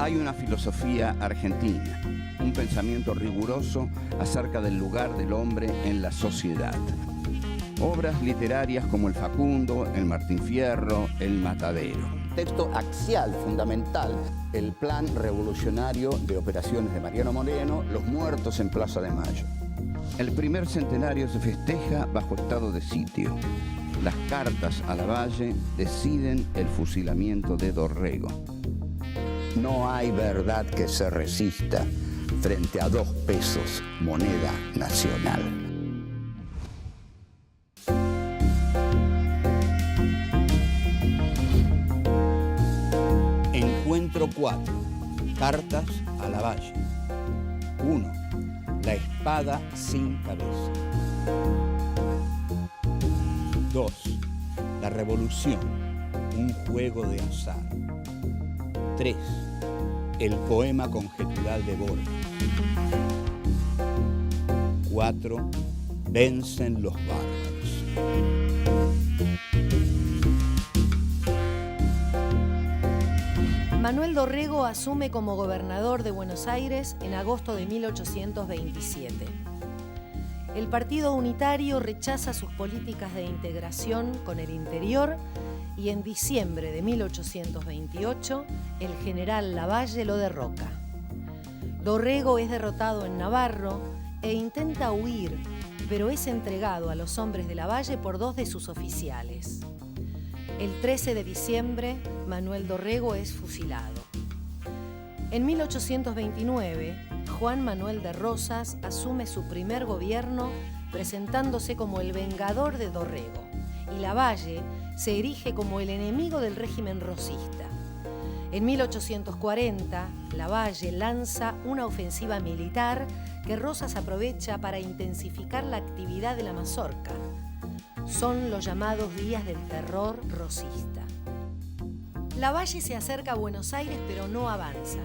Hay una filosofía argentina, un pensamiento riguroso acerca del lugar del hombre en la sociedad. Obras literarias como El Facundo, El Martín Fierro, El Matadero. Texto axial, fundamental, el plan revolucionario de operaciones de Mariano Moreno, Los muertos en Plaza de Mayo. El primer centenario se festeja bajo estado de sitio. Las cartas a Lavalle deciden el fusilamiento de Dorrego. No hay verdad que se resista frente a 2 pesos, moneda nacional. Encuentro 4. Cartas a Lavalle. 1. La espada sin cabeza. 2. La revolución, un juego de azar. 3. El poema conjetural de Borges. 4. Vencen los bárbaros. Manuel Dorrego asume como gobernador de Buenos Aires en agosto de 1827. El Partido Unitario rechaza sus políticas de integración con el interior y en diciembre de 1828 el general Lavalle lo derroca. Dorrego es derrotado en Navarro e intenta huir, pero es entregado a los hombres de Lavalle por 2 de sus oficiales. El 13 de diciembre, Manuel Dorrego es fusilado. En 1829, Juan Manuel de Rosas asume su primer gobierno presentándose como el vengador de Dorrego, y Lavalle se erige como el enemigo del régimen rosista. En 1840, Lavalle lanza una ofensiva militar que Rosas aprovecha para intensificar la actividad de la mazorca. Son los llamados días del terror rosista. Lavalle se acerca a Buenos Aires pero no avanza.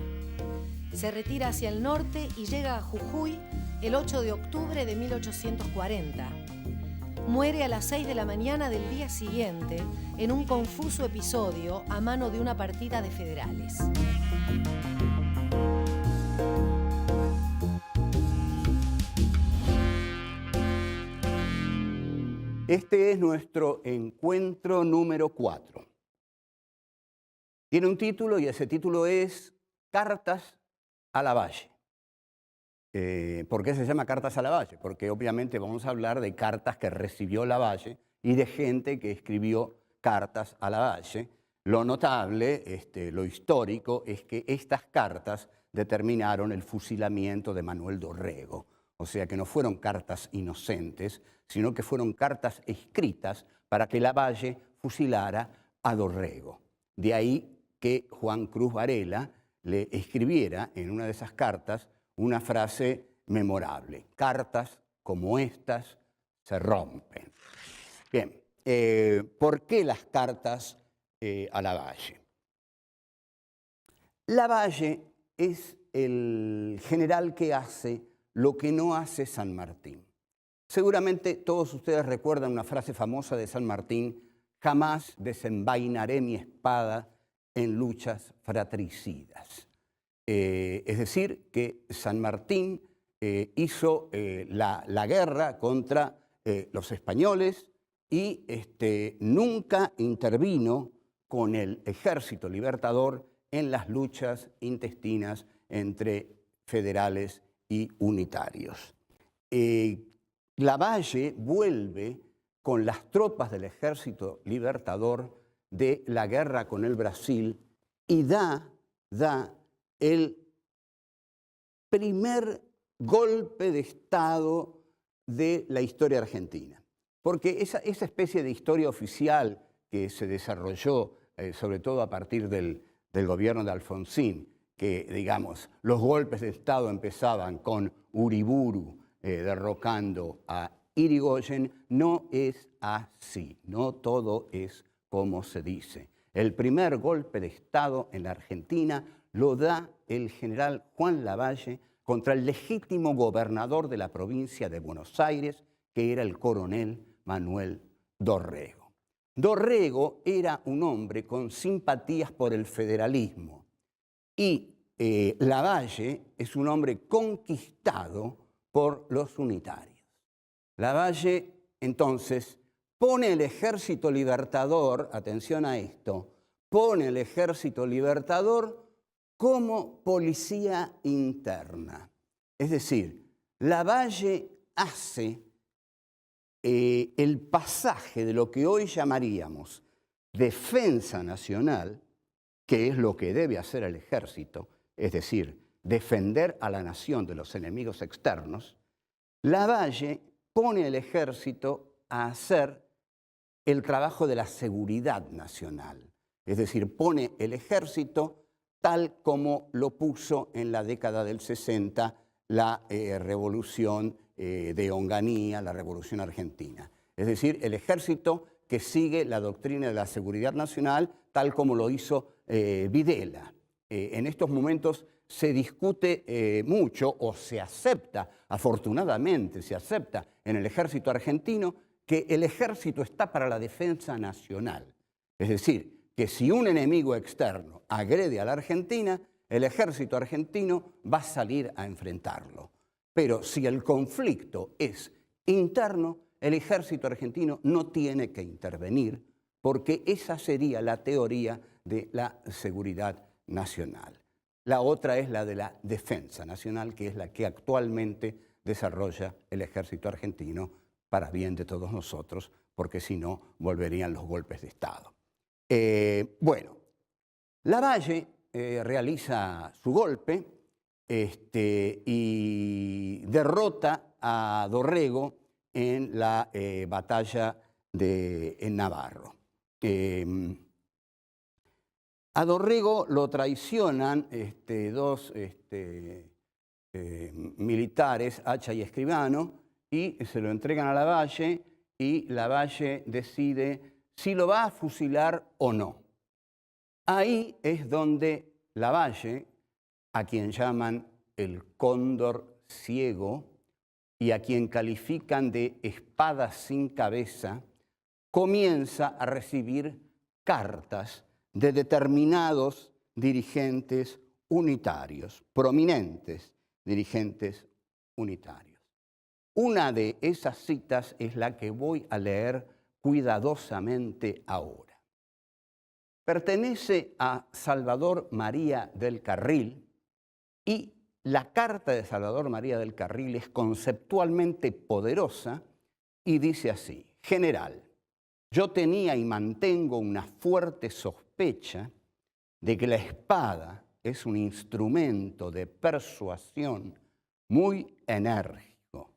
Se retira hacia el norte y llega a Jujuy el 8 de octubre de 1840. Muere a las 6 de la mañana del día siguiente en un confuso episodio a mano de una partida de federales. Este es nuestro encuentro número 4. Tiene un título y ese título es Cartas a Lavalle. ¿Por qué se llama Cartas a Lavalle? Porque obviamente vamos a hablar de cartas que recibió Lavalle y de gente que escribió cartas a Lavalle. Lo notable, lo histórico, es que estas cartas determinaron el fusilamiento de Manuel Dorrego. O sea que no fueron cartas inocentes, sino que fueron cartas escritas para que Lavalle fusilara a Dorrego. De ahí que Juan Cruz Varela le escribiera en una de esas cartas una frase memorable: cartas como estas se rompen. Bien, ¿por qué las cartas a Lavalle? Lavalle es el general que hace lo que no hace San Martín. Seguramente todos ustedes recuerdan una frase famosa de San Martín: jamás desenvainaré mi espada en luchas fratricidas. Es decir, que San Martín hizo la guerra contra los españoles y nunca intervino con el ejército libertador en las luchas intestinas entre federales y unitarios. Lavalle vuelve con las tropas del ejército libertador de la guerra con el Brasil y da el primer golpe de Estado de la historia argentina. Porque esa especie de historia oficial que se desarrolló, sobre todo a partir del gobierno de Alfonsín, que, digamos, los golpes de Estado empezaban con Uriburu derrocando a Irigoyen, no es así, no todo es como se dice. El primer golpe de Estado en la Argentina lo da el general Juan Lavalle contra el legítimo gobernador de la provincia de Buenos Aires, que era el coronel Manuel Dorrego. Dorrego era un hombre con simpatías por el federalismo y Lavalle es un hombre conquistado por los unitarios. Lavalle, entonces, pone el ejército libertador, atención a esto, pone el ejército libertador como policía interna. Es decir, Lavalle hace el pasaje de lo que hoy llamaríamos defensa nacional, que es lo que debe hacer el ejército, es decir, defender a la nación de los enemigos externos. Lavalle pone al ejército a hacer el trabajo de la seguridad nacional, es decir, pone el ejército tal como lo puso en la década del 60 la revolución de Onganía, la revolución argentina. Es decir, el ejército que sigue la doctrina de la seguridad nacional tal como lo hizo Videla. En estos momentos se discute mucho o se acepta, afortunadamente se acepta en el ejército argentino que el ejército está para la defensa nacional. Es decir, que si un enemigo externo agrede a la Argentina, el ejército argentino va a salir a enfrentarlo. Pero si el conflicto es interno, el ejército argentino no tiene que intervenir, porque esa sería la teoría de la seguridad nacional. La otra es la de la defensa nacional, que es la que actualmente desarrolla el ejército argentino para bien de todos nosotros, porque si no, volverían los golpes de Estado. Bueno, Lavalle realiza su golpe y derrota a Dorrego en la batalla en Navarro. A Dorrego lo traicionan dos militares, Hacha y Escribano, y se lo entregan a Lavalle, y Lavalle decide si lo va a fusilar o no. Ahí es donde Lavalle, a quien llaman el cóndor ciego y a quien califican de espada sin cabeza, comienza a recibir cartas de determinados dirigentes unitarios, prominentes dirigentes unitarios. Una de esas citas es la que voy a leer cuidadosamente ahora. Pertenece a Salvador María del Carril y la carta de Salvador María del Carril es conceptualmente poderosa y dice así: General, yo tenía y mantengo una fuerte sospecha de que la espada es un instrumento de persuasión muy enérgico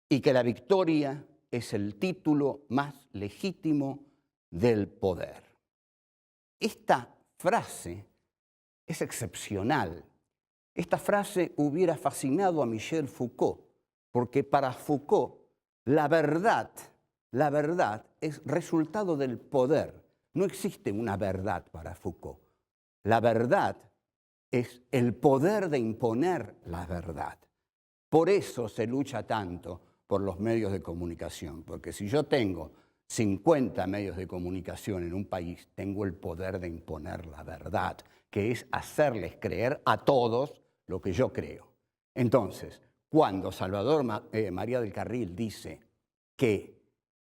y que la victoria es el título más legítimo del poder. Esta frase es excepcional. Esta frase hubiera fascinado a Michel Foucault, porque para Foucault la verdad es resultado del poder. No existe una verdad para Foucault. La verdad es el poder de imponer la verdad. Por eso se lucha tanto por los medios de comunicación, porque si yo tengo 50 medios de comunicación en un país, tengo el poder de imponer la verdad, que es hacerles creer a todos lo que yo creo. Entonces, cuando Salvador María del Carril dice que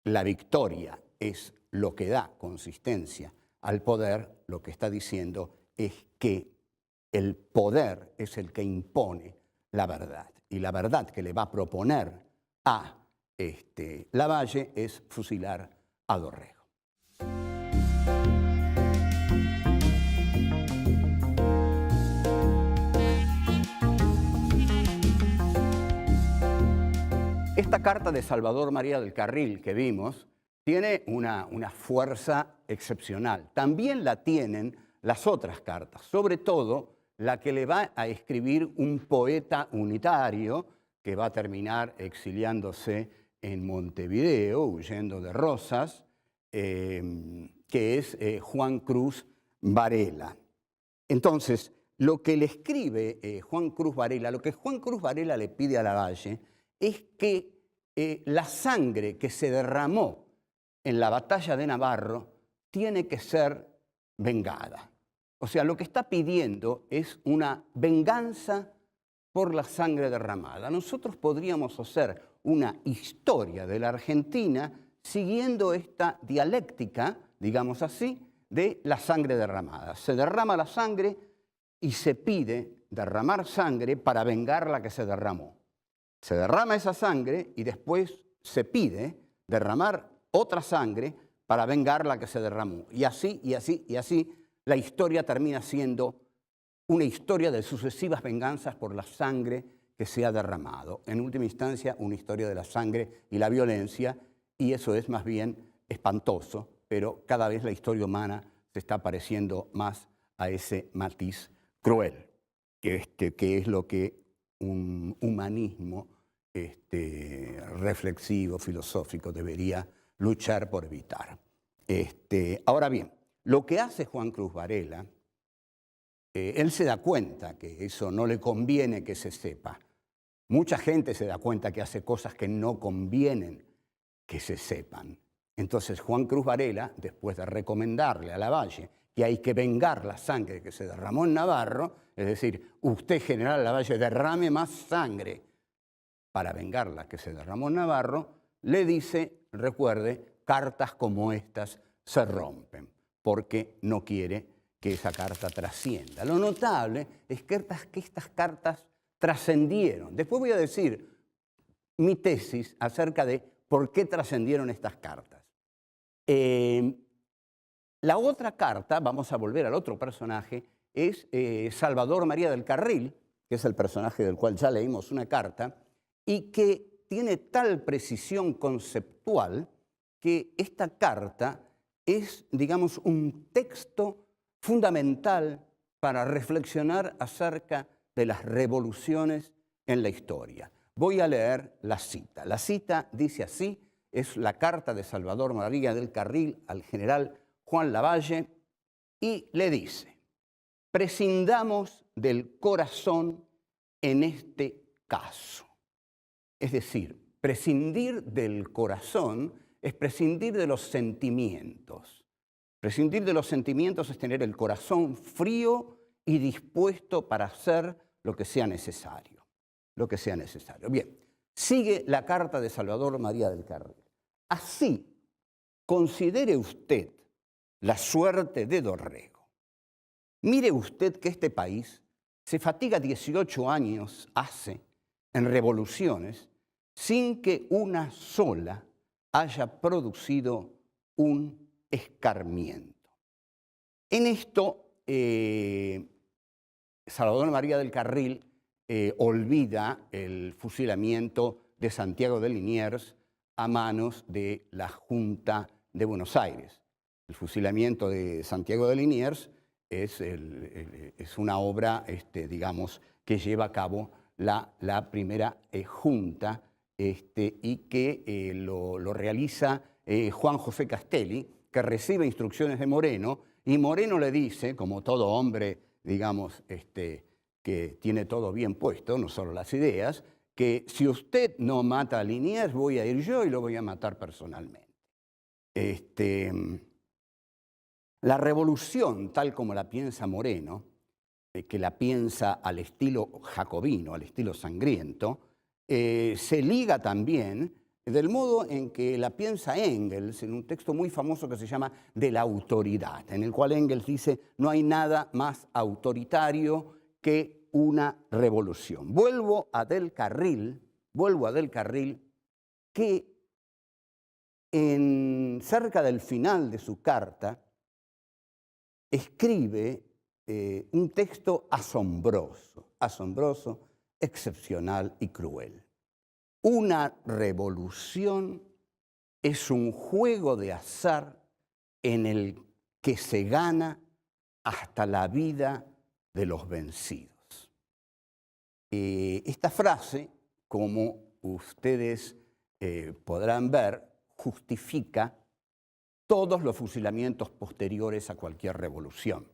la victoria es lo que da consistencia al poder, lo que está diciendo es que el poder es el que impone la verdad. Y la verdad que le va a proponer a Lavalle es fusilar a Dorrego. Esta carta de Salvador María del Carril que vimos tiene una fuerza excepcional. También la tienen las otras cartas, sobre todo la que le va a escribir un poeta unitario que va a terminar exiliándose en Montevideo, huyendo de Rosas, que es Juan Cruz Varela. Entonces, lo que le escribe Juan Cruz Varela, lo que Juan Cruz Varela le pide a Lavalle es que la sangre que se derramó en la batalla de Navarro tiene que ser vengada. O sea, lo que está pidiendo es una venganza por la sangre derramada. Nosotros podríamos hacer una historia de la Argentina siguiendo esta dialéctica, digamos así, de la sangre derramada. Se derrama la sangre y se pide derramar sangre para vengar la que se derramó. Se derrama esa sangre y después se pide derramar otra sangre para vengar la que se derramó. Y así, y así, y así, la historia termina siendo una historia de sucesivas venganzas por la sangre que se ha derramado. En última instancia, una historia de la sangre y la violencia, y eso es más bien espantoso, pero cada vez la historia humana se está pareciendo más a ese matiz cruel, que es lo que un humanismo reflexivo, filosófico, debería luchar por evitar. Ahora bien, lo que hace Juan Cruz Varela, él se da cuenta que eso no le conviene que se sepa. Mucha gente se da cuenta que hace cosas que no convienen que se sepan. Entonces Juan Cruz Varela, después de recomendarle a Lavalle que hay que vengar la sangre que se derramó en Navarro, es decir, usted, general Lavalle, derrame más sangre para vengar la que se derramó en Navarro, le dice, recuerde, cartas como estas se rompen, porque no quiere que esa carta trascienda. Lo notable es que estas cartas trascendieron. Después voy a decir mi tesis acerca de por qué trascendieron estas cartas. La otra carta, vamos a volver al otro personaje, es Salvador María del Carril, que es el personaje del cual ya leímos una carta, y que tiene tal precisión conceptual que esta carta es, digamos, un texto fundamental para reflexionar acerca de las revoluciones en la historia. Voy a leer la cita. La cita dice así, es la carta de Salvador María del Carril al general Juan Lavalle, y le dice: prescindamos del corazón en este caso. Es decir, prescindir del corazón es prescindir de los sentimientos. Prescindir de los sentimientos es tener el corazón frío y dispuesto para hacer lo que sea necesario. Lo que sea necesario. Bien, sigue la carta de Salvador María del Carril. Así, considere usted la suerte de Dorrego. Mire usted que este país se fatiga 18 años hace en revoluciones sin que una sola haya producido un escarmiento. En esto, Salvador María del Carril olvida el fusilamiento de Santiago de Liniers a manos de la Junta de Buenos Aires. El fusilamiento de Santiago de Liniers es una obra, digamos, que lleva a cabo la primera Junta y que lo realiza Juan José Castelli, que recibe instrucciones de Moreno, y Moreno le dice, como todo hombre, digamos, que tiene todo bien puesto, no solo las ideas, que si usted no mata a Liniers, voy a ir yo y lo voy a matar personalmente. La revolución, tal como la piensa Moreno, que la piensa al estilo jacobino, al estilo sangriento, se liga también del modo en que la piensa Engels en un texto muy famoso que se llama De la autoridad, en el cual Engels dice: no hay nada más autoritario que una revolución. Vuelvo a Del Carril, que cerca del final de su carta escribe un texto asombroso, excepcional y cruel. Una revolución es un juego de azar en el que se gana hasta la vida de los vencidos. Esta frase, como ustedes podrán ver, justifica todos los fusilamientos posteriores a cualquier revolución.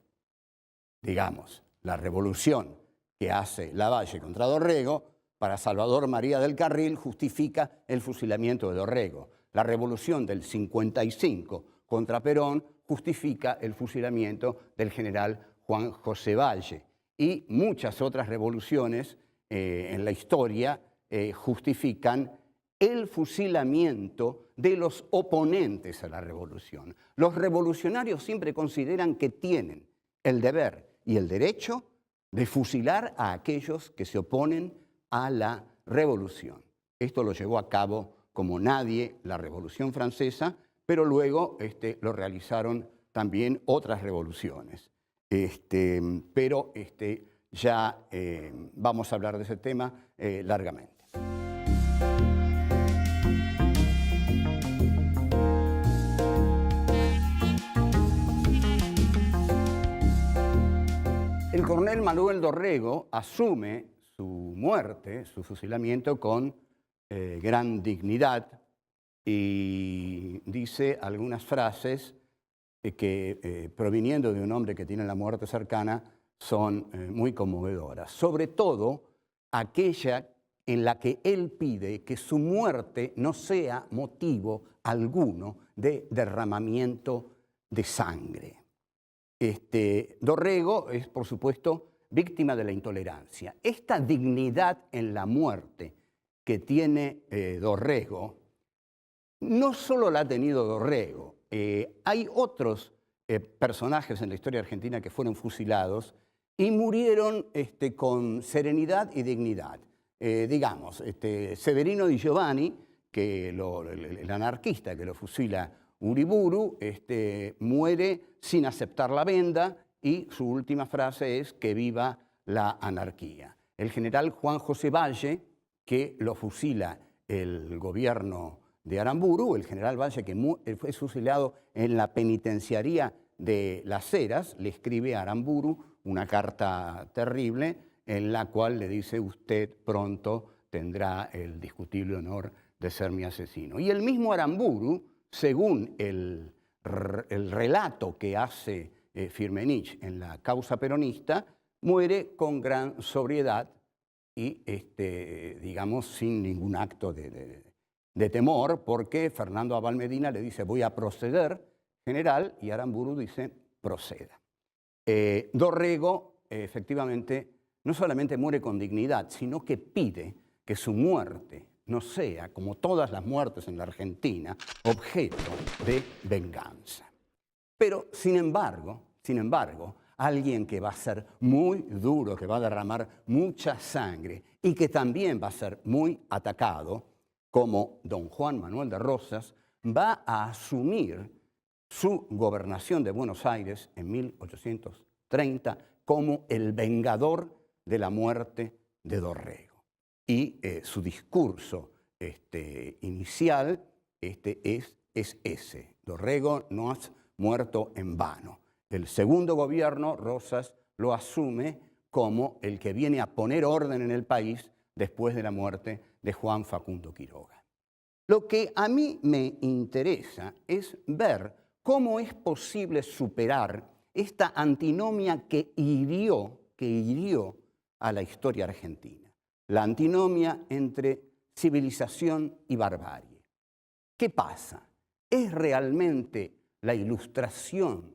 Digamos, la revolución que hace Lavalle contra Dorrego, para Salvador María del Carril justifica el fusilamiento de Dorrego. La revolución del 55 contra Perón justifica el fusilamiento del general Juan José Valle, y muchas otras revoluciones en la historia justifican el fusilamiento de los oponentes a la revolución. Los revolucionarios siempre consideran que tienen el deber y el derecho de fusilar a aquellos que se oponen a la revolución. Esto lo llevó a cabo como nadie la Revolución Francesa, pero luego lo realizaron también otras revoluciones. Pero ya vamos a hablar de ese tema largamente. El coronel Manuel Dorrego asume su muerte, su fusilamiento, con gran dignidad y dice algunas frases que, proviniendo de un hombre que tiene la muerte cercana, son muy conmovedoras. Sobre todo aquella en la que él pide que su muerte no sea motivo alguno de derramamiento de sangre. Dorrego es, por supuesto, víctima de la intolerancia. Esta dignidad en la muerte que tiene Dorrego, no solo la ha tenido Dorrego. Hay otros personajes en la historia argentina que fueron fusilados y murieron con serenidad y dignidad. Digamos, Severino Di Giovanni, que el anarquista que lo fusila Uriburu, muere sin aceptar la venda y su última frase es que viva la anarquía. El general Juan José Valle, que lo fusila el gobierno de Aramburu, el general Valle, que fue fusilado en la penitenciaría de Las Heras, le escribe a Aramburu una carta terrible en la cual le dice: usted pronto tendrá el discutible honor de ser mi asesino. Y el mismo Aramburu, según el relato que hace Firmenich en la causa peronista, muere con gran sobriedad y, digamos, sin ningún acto de temor, porque Fernando Abal Medina le dice: voy a proceder, general, y Aramburu dice: proceda. Dorrego, efectivamente, no solamente muere con dignidad, sino que pide que su muerte no sea, como todas las muertes en la Argentina, objeto de venganza. Pero, sin embargo, alguien que va a ser muy duro, que va a derramar mucha sangre y que también va a ser muy atacado, como don Juan Manuel de Rosas, va a asumir su gobernación de Buenos Aires en 1830 como el vengador de la muerte de Dorrego. Y su discurso inicial es ese: Dorrego no has muerto en vano. El segundo gobierno, Rosas, lo asume como el que viene a poner orden en el país después de la muerte de Juan Facundo Quiroga. Lo que a mí me interesa es ver cómo es posible superar esta antinomia que hirió a la historia argentina. La antinomia entre civilización y barbarie. ¿Qué pasa? ¿Es realmente la ilustración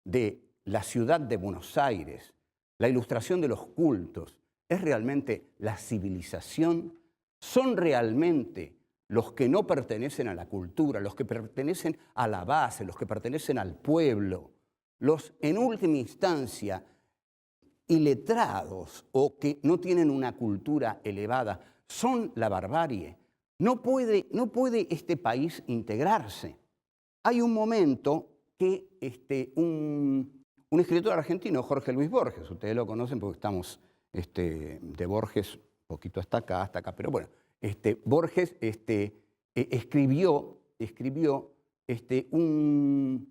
de la ciudad de Buenos Aires, la ilustración de los cultos, es realmente la civilización? ¿Son realmente los que no pertenecen a la cultura, los que pertenecen a la base, los que pertenecen al pueblo, los, en última instancia, iletrados o que no tienen una cultura elevada, son la barbarie? No puede este país integrarse. Hay un momento que un escritor argentino, Jorge Luis Borges, ustedes lo conocen porque estamos de Borges un poquito hasta acá, pero bueno, Borges escribió un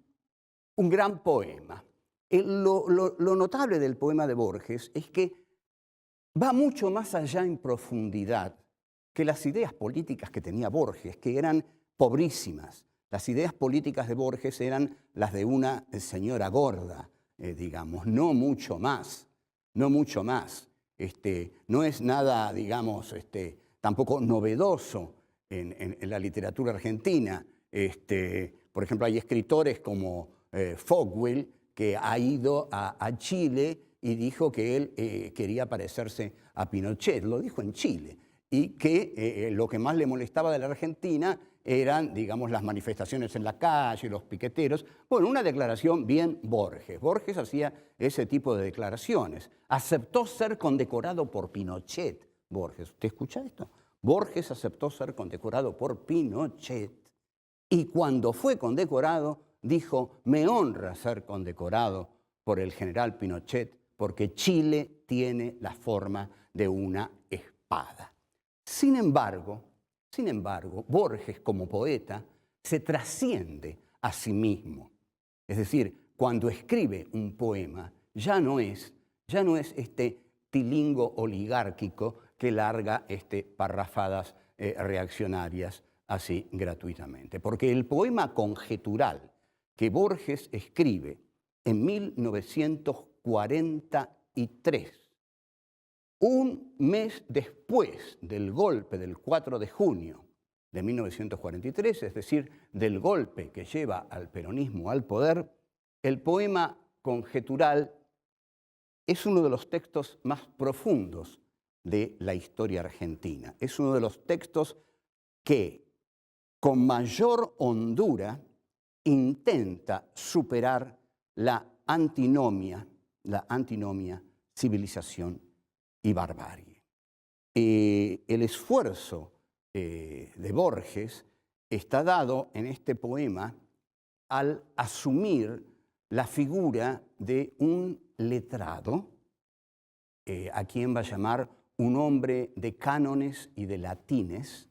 gran poema. Lo notable del poema de Borges es que va mucho más allá en profundidad que las ideas políticas que tenía Borges, que eran pobrísimas. Las ideas políticas de Borges eran las de una señora gorda, digamos, no mucho más. No es nada, digamos, tampoco novedoso en la literatura argentina. Por ejemplo, hay escritores como Fogwill que ha ido a Chile y dijo que él quería parecerse a Pinochet, lo dijo en Chile, y que lo que más le molestaba de la Argentina eran, digamos, las manifestaciones en la calle, los piqueteros. Bueno, una declaración bien Borges. Borges hacía ese tipo de declaraciones. Aceptó ser condecorado por Pinochet, Borges. ¿Usted escucha esto? Borges aceptó ser condecorado por Pinochet y cuando fue condecorado dijo, me honra ser condecorado por el general Pinochet porque Chile tiene la forma de una espada. Sin embargo, Borges como poeta se trasciende a sí mismo. Es decir, cuando escribe un poema ya no es este tilingo oligárquico que larga parrafadas reaccionarias así gratuitamente. Porque el poema conjetural que Borges escribe en 1943, un mes después del golpe del 4 de junio de 1943, es decir, del golpe que lleva al peronismo al poder, el poema conjetural es uno de los textos más profundos de la historia argentina. Es uno de los textos que, con mayor hondura, intenta superar la antinomia civilización y barbarie. El esfuerzo de Borges está dado en este poema al asumir la figura de un letrado, a quien va a llamar un hombre de cánones y de latines,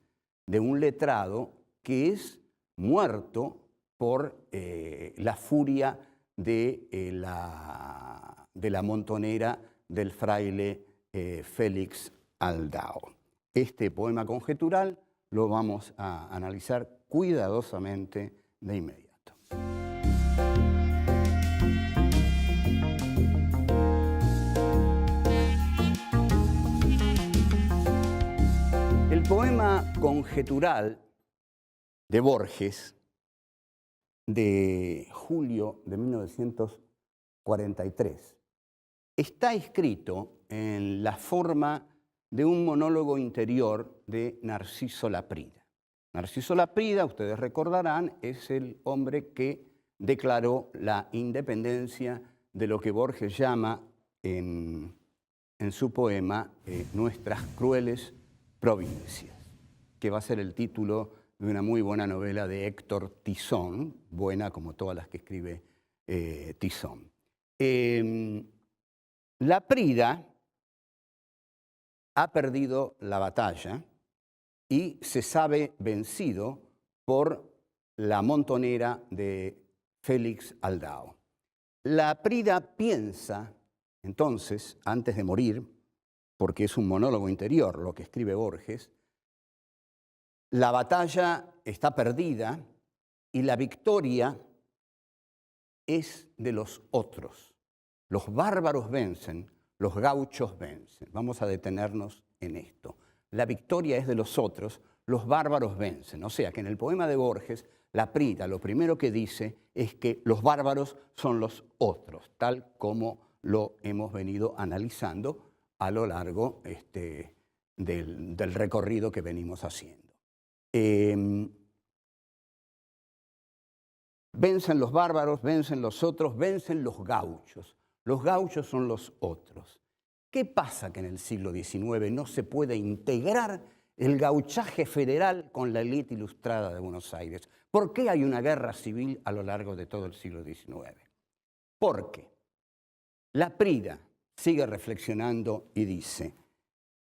de un letrado que es muerto por la furia de la montonera del fraile Félix Aldao. Este poema conjetural lo vamos a analizar cuidadosamente de inmediato. El poema conjetural de Borges, de julio de 1943, está escrito en la forma de un monólogo interior de Narciso Laprida. Narciso Laprida, ustedes recordarán, es el hombre que declaró la independencia de lo que Borges llama en su poema Nuestras crueles provincias, que va a ser el título de una muy buena novela de Héctor Tizón, buena como todas las que escribe Tizón. Laprida ha perdido la batalla y se sabe vencido por la montonera de Félix Aldao. Laprida piensa, entonces, antes de morir, porque es un monólogo interior lo que escribe Borges, la batalla está perdida y la victoria es de los otros. Los bárbaros vencen, los gauchos vencen. Vamos a detenernos en esto. La victoria es de los otros, los bárbaros vencen. O sea que en el poema de Borges, Laprida lo primero que dice es que los bárbaros son los otros, tal como lo hemos venido analizando a lo largo del recorrido que venimos haciendo. Vencen los bárbaros, vencen los otros, vencen los gauchos. Los gauchos son los otros. ¿Qué pasa que en el siglo XIX no se puede integrar el gauchaje federal con la élite ilustrada de Buenos Aires? ¿Por qué hay una guerra civil a lo largo de todo el siglo XIX? Porque Laprida sigue reflexionando y dice,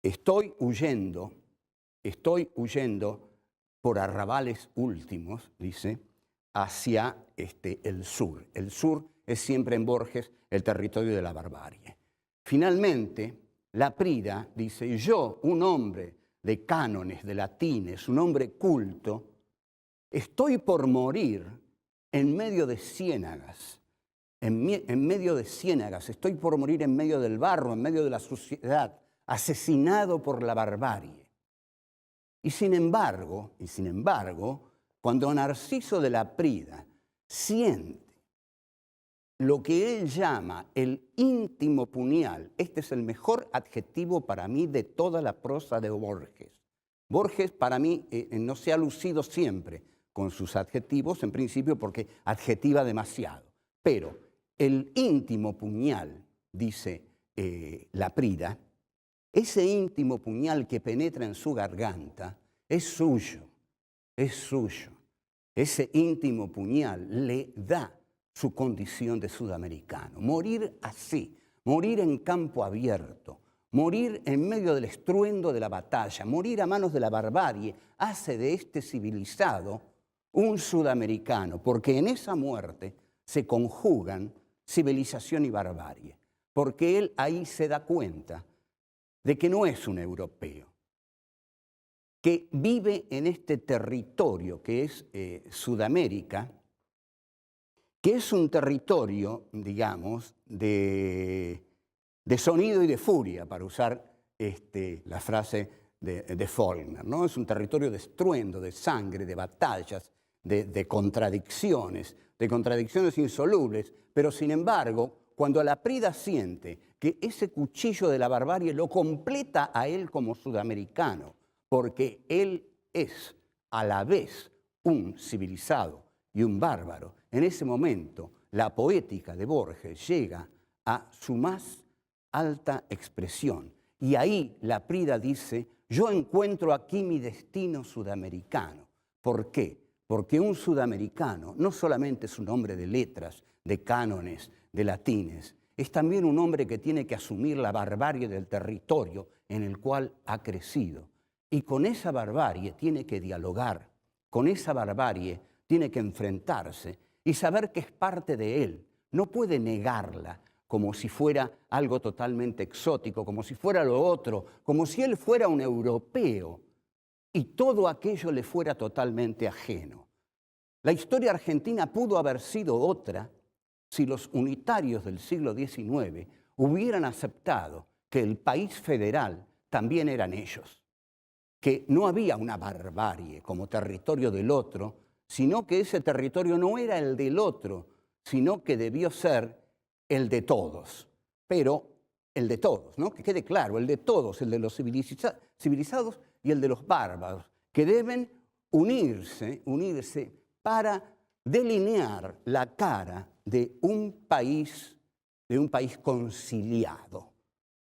estoy huyendo por arrabales últimos, dice, hacia el sur. El sur es siempre en Borges el territorio de la barbarie. Finalmente, Laprida dice, yo, un hombre de cánones, de latines, un hombre culto, estoy por morir en medio de ciénagas. En medio de ciénagas, estoy por morir en medio del barro, en medio de la suciedad, asesinado por la barbarie. Y sin embargo, cuando Narciso de Laprida siente lo que él llama el íntimo puñal. Este es el mejor adjetivo para mí de toda la prosa de Borges. Borges, para mí, no se ha lucido siempre con sus adjetivos, en principio porque adjetiva demasiado. Pero el íntimo puñal, dice Laprida, ese íntimo puñal que penetra en su garganta es suyo, es suyo. Ese íntimo puñal le da su condición de sudamericano. Morir así, morir en campo abierto, morir en medio del estruendo de la batalla, morir a manos de la barbarie, hace de este civilizado un sudamericano, porque en esa muerte se conjugan civilización y barbarie, porque él ahí se da cuenta de que no es un europeo, que vive en este territorio que es Sudamérica, que es un territorio, digamos, de sonido y de furia, para usar la frase de Faulkner, ¿no? Es un territorio de estruendo, de sangre, de batallas, de contradicciones insolubles, pero sin embargo, cuando Laprida siente que ese cuchillo de la barbarie lo completa a él como sudamericano, porque él es a la vez un civilizado y un bárbaro, en ese momento la poética de Borges llega a su más alta expresión. Y ahí Laprida dice, yo encuentro aquí mi destino sudamericano. ¿Por qué? Porque un sudamericano no solamente es un hombre de letras, de cánones, de latines, es también un hombre que tiene que asumir la barbarie del territorio en el cual ha crecido. Y con esa barbarie tiene que dialogar, con esa barbarie tiene que enfrentarse y saber que es parte de él. No puede negarla como si fuera algo totalmente exótico, como si fuera lo otro, como si él fuera un europeo y todo aquello le fuera totalmente ajeno. La historia argentina pudo haber sido otra si los unitarios del siglo XIX hubieran aceptado que el país federal también eran ellos, que no había una barbarie como territorio del otro, sino que ese territorio no era el del otro, sino que debió ser el de todos. Pero el de todos, ¿no? Que quede claro, el de todos, el de los civilizados y el de los bárbaros, que deben unirse para delinear la cara de un país conciliado.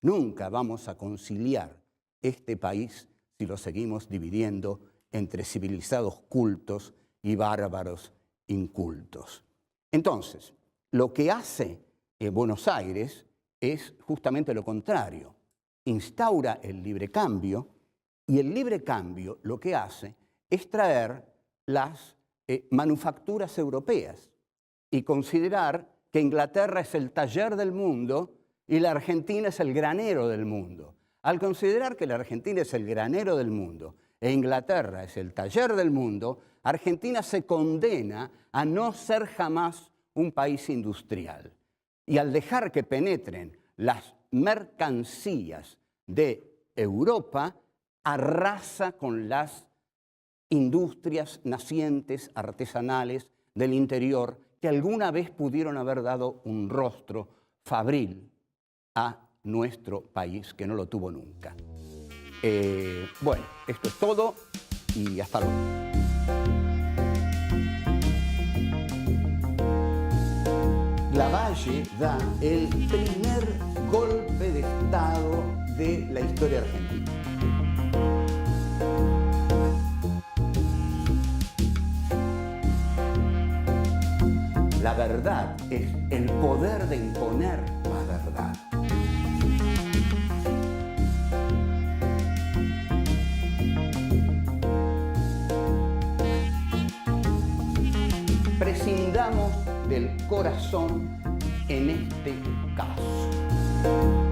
Nunca vamos a conciliar este país si lo seguimos dividiendo entre civilizados cultos y bárbaros incultos. Entonces, lo que hace Buenos Aires es justamente lo contrario. Instaura el libre cambio, y el libre cambio lo que hace es traer las manufacturas europeas y considerar que Inglaterra es el taller del mundo y la Argentina es el granero del mundo. Al considerar que la Argentina es el granero del mundo e Inglaterra es el taller del mundo, Argentina se condena a no ser jamás un país industrial. Y al dejar que penetren las mercancías de Europa, arrasa con las industrias nacientes, artesanales del interior, que alguna vez pudieron haber dado un rostro fabril a nuestro país, que no lo tuvo nunca. Bueno, esto es todo y hasta luego. Lavalle da el primer golpe de Estado de la historia argentina. La verdad es el poder de imponer la verdad. Prescindamos del corazón en este caso.